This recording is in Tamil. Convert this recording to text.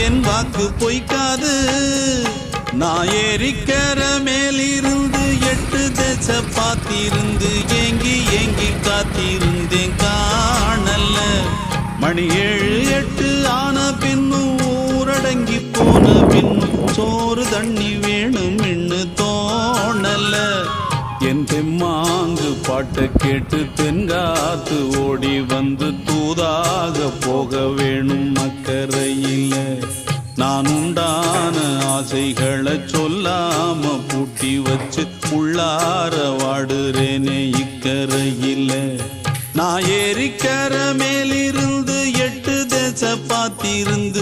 என் வாக்கு பொய்க்காது. நான் ஏரிக்கர மேலிருந்து 8 தேச பார்த்திருந்து ஏங்கி ஏங்கி காத்திருந்தேன் காணல. மணி 7 8 ஆன பின்னும் ஊரடங்கி போன பின்னும் சோறு தண்ணி வேணும் இன்னு தோணல. என் தெம்மாங்கு பாட்டை கேட்டு தென்காத்து ஓடி வந்து தூதாக போக வேணும் அக்கறையில. நான் உண்டான ஆசைகளை சொல்லாம பூட்டி வச்சு உள்ளார வாடுறேனே இக்கரையில. நான் ஏரிக்கர மேலிருந்து 8 தேச பார்த்திருந்து